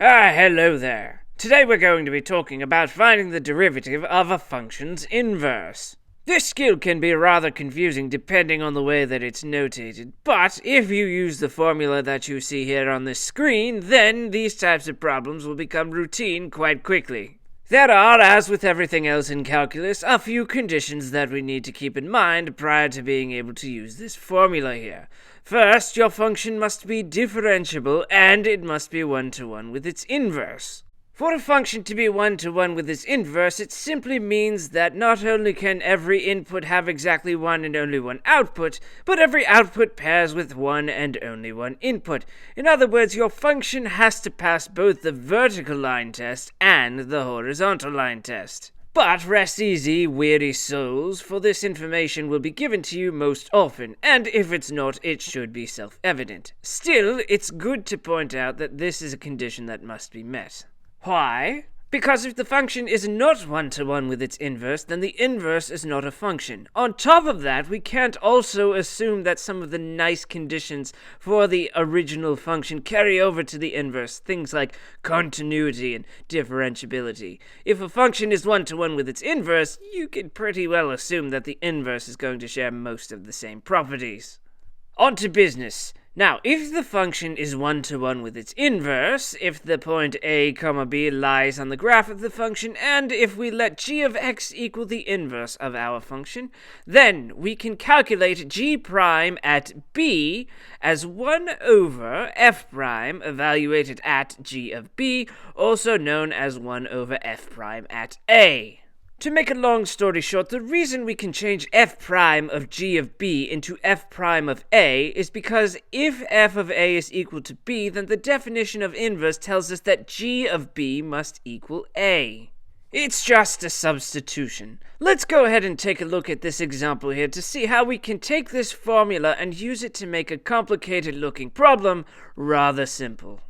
Hello there. Today we're going to be talking about finding the derivative of a function's inverse. This skill can be rather confusing depending on the way that it's notated, but if you use the formula that you see here on this screen, then these types of problems will become routine quite quickly. There are, as with everything else in calculus, a few conditions that we need to keep in mind prior to being able to use this formula here. First, your function must be differentiable, and it must be one-to-one with its inverse. For a function to be one-to-one with its inverse, it simply means that not only can every input have exactly one and only one output, but every output pairs with one and only one input. In other words, your function has to pass both the vertical line test and the horizontal line test. But rest easy, weary souls, for this information will be given to you most often, and if it's not, it should be self-evident. Still, it's good to point out that this is a condition that must be met. Why? Because if the function is not one-to-one with its inverse, then the inverse is not a function. On top of that, we can't also assume that some of the nice conditions for the original function carry over to the inverse, things like continuity and differentiability. If a function is one-to-one with its inverse, you can pretty well assume that the inverse is going to share most of the same properties. On to business. Now, if the function is one-to-one with its inverse, if the point a, b lies on the graph of the function, and if we let g of x equal the inverse of our function, then we can calculate g prime at b as 1 over f prime evaluated at g of b, also known as 1 over f prime at a. To make a long story short, the reason we can change f prime of g of b into f prime of a is because if f of a is equal to b, then the definition of inverse tells us that g of b must equal a. It's just a substitution. Let's go ahead and take a look at this example here to see how we can take this formula and use it to make a complicated looking problem rather simple.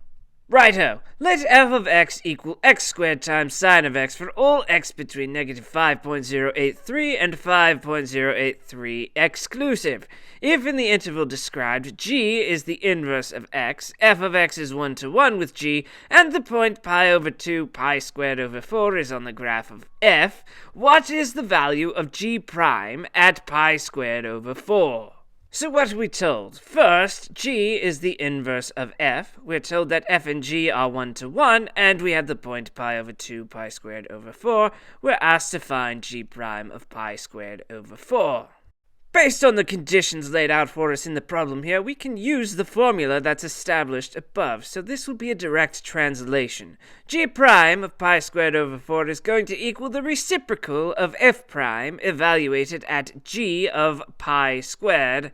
Righto, let f of x equal x squared times sine of x for all x between negative 5.083 and 5.083 exclusive. If in the interval described g is the inverse of x, f of x is 1-to-1 with g, and the point pi over 2 pi squared over 4 is on the graph of f, what is the value of g prime at pi squared over 4? So what are we told? First, g is the inverse of f. We're told that f and g are 1-to-1, and we have the point pi over 2 pi squared over 4. We're asked to find g prime of pi squared over 4. Based on the conditions laid out for us in the problem here, we can use the formula that's established above, so this will be a direct translation. G prime of pi squared over 4 is going to equal the reciprocal of f prime evaluated at g of pi squared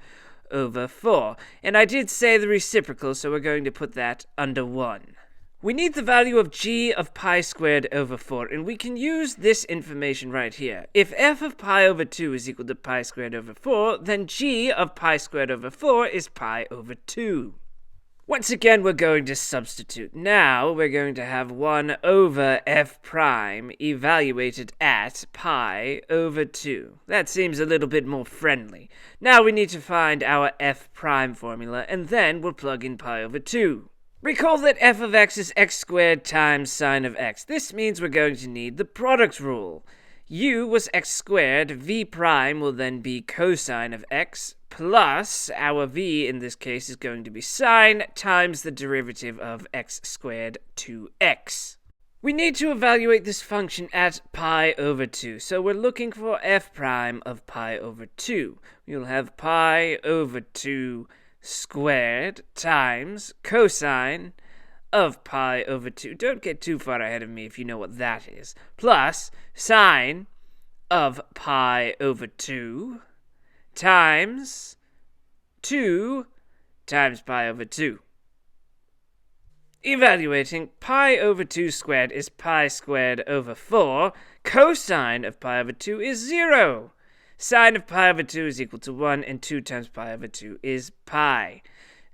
over 4. And I did say the reciprocal, so we're going to put that under 1. We need the value of g of pi squared over 4, and we can use this information right here. If f of pi over 2 is equal to pi squared over 4, then g of pi squared over 4 is pi over 2. Once again, we're going to substitute. Now, we're going to have 1 over f prime evaluated at pi over 2. That seems a little bit more friendly. Now we need to find our f prime formula, and then we'll plug in pi over 2. Recall that f of x is x squared times sine of x. This means we're going to need the product rule. U was x squared, v prime will then be cosine of x, plus our v in this case is going to be sine times the derivative of x squared 2x. We need to evaluate this function at pi over 2, so we're looking for f prime of pi over 2. We'll have pi over 2 squared times cosine of pi over 2. Don't get too far ahead of me if you know what that is. Plus sine of pi over 2 times 2 times pi over 2. Evaluating pi over 2 squared is pi squared over 4. Cosine of pi over 2 is 0. Sine of pi over 2 is equal to 1, and 2 times pi over 2 is pi.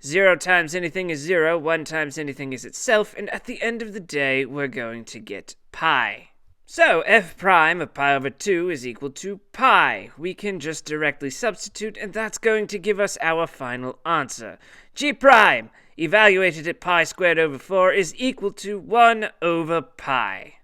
0 times anything is 0, 1 times anything is itself, and at the end of the day, we're going to get pi. So f prime of pi over 2 is equal to pi. We can just directly substitute, and that's going to give us our final answer. G prime, evaluated at pi squared over 4, is equal to 1 over pi.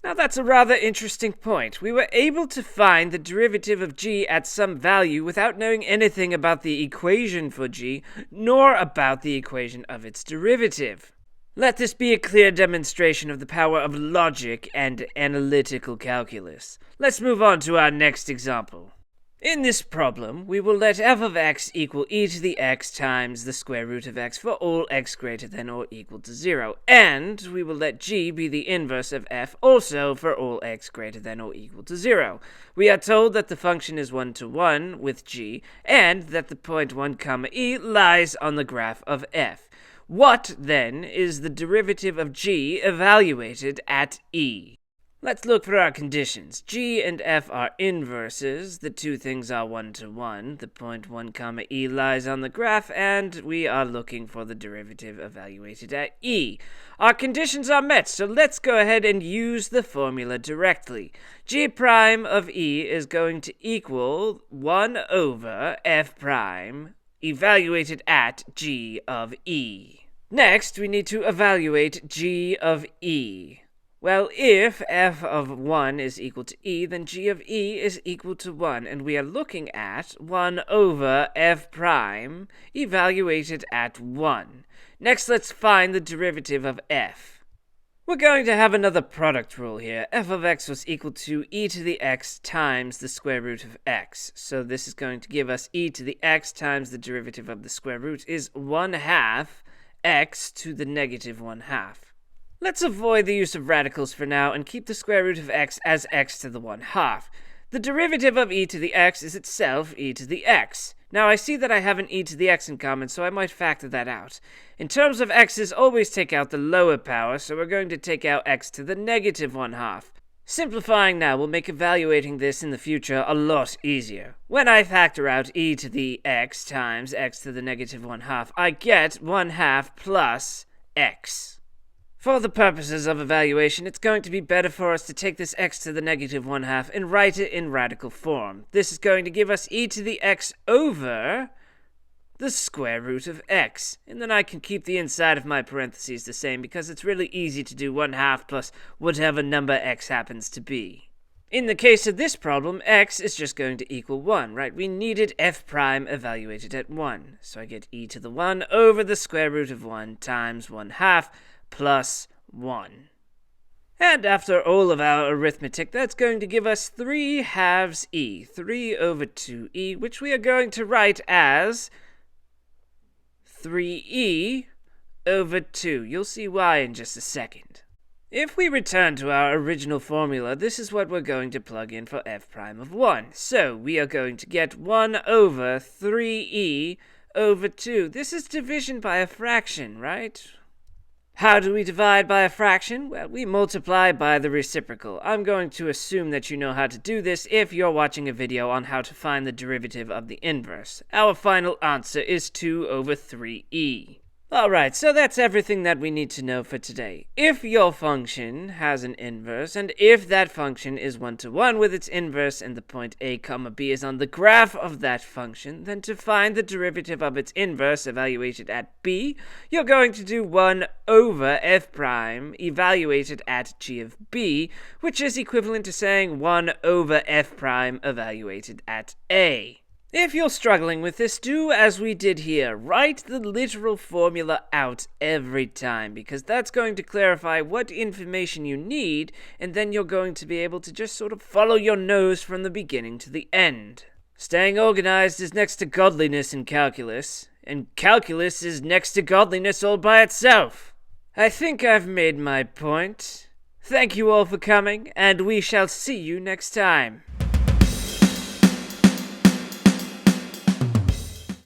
Now that's a rather interesting point. We were able to find the derivative of g at some value without knowing anything about the equation for g, nor about the equation of its derivative. Let this be a clear demonstration of the power of logic and analytical calculus. Let's move on to our next example. In this problem, we will let f of x equal e to the x times the square root of x for all x greater than or equal to 0, and we will let g be the inverse of f also for all x greater than or equal to 0. We are told that the function is 1-to-1 with g, and that the point 1, e lies on the graph of f. What, then, is the derivative of g evaluated at e? Let's look for our conditions. G and f are inverses. The two things are 1-to-1. The point 1, e lies on the graph, and we are looking for the derivative evaluated at e. Our conditions are met, so let's go ahead and use the formula directly. G prime of e is going to equal 1 over f prime evaluated at g of e. Next, we need to evaluate g of e. Well, if f of 1 is equal to e, then g of e is equal to 1, and we are looking at 1 over f prime evaluated at 1. Next, let's find the derivative of f. We're going to have another product rule here. F of x was equal to e to the x times the square root of x. So this is going to give us e to the x times the derivative of the square root is 1/2 x to the negative 1/2. Let's avoid the use of radicals for now and keep the square root of x as x to the 1/2. The derivative of e to the x is itself e to the x. Now I see that I have an e to the x in common, so I might factor that out. In terms of x's, always take out the lower power, so we're going to take out x to the negative 1/2. Simplifying now will make evaluating this in the future a lot easier. When I factor out e to the x times x to the negative 1/2, I get 1/2 plus x. For the purposes of evaluation, it's going to be better for us to take this x to the negative 1/2 and write it in radical form. This is going to give us e to the x over the square root of x. And then I can keep the inside of my parentheses the same because it's really easy to do 1/2 plus whatever number x happens to be. In the case of this problem, x is just going to equal 1, right? We needed f prime evaluated at 1. So I get e to the 1 over the square root of 1 times 1/2 plus 1. And after all of our arithmetic, that's going to give us 3/2 e, 3 over 2e, which we are going to write as 3e over 2. You'll see why in just a second. If we return to our original formula, this is what we're going to plug in for f prime of 1. So we are going to get 1 over 3e over 2. This is division by a fraction, right? How do we divide by a fraction? Well, we multiply by the reciprocal. I'm going to assume that you know how to do this if you're watching a video on how to find the derivative of the inverse. Our final answer is 2 over 3e. Alright, so that's everything that we need to know for today. If your function has an inverse, and if that function is 1-to-1 with its inverse and the point a, b is on the graph of that function, then to find the derivative of its inverse evaluated at b, you're going to do 1 over f prime evaluated at g of b, which is equivalent to saying 1 over f prime evaluated at a. If you're struggling with this, do as we did here. Write the literal formula out every time, because that's going to clarify what information you need, and then you're going to be able to just sort of follow your nose from the beginning to the end. Staying organized is next to godliness in calculus, and calculus is next to godliness all by itself. I think I've made my point. Thank you all for coming, and we shall see you next time.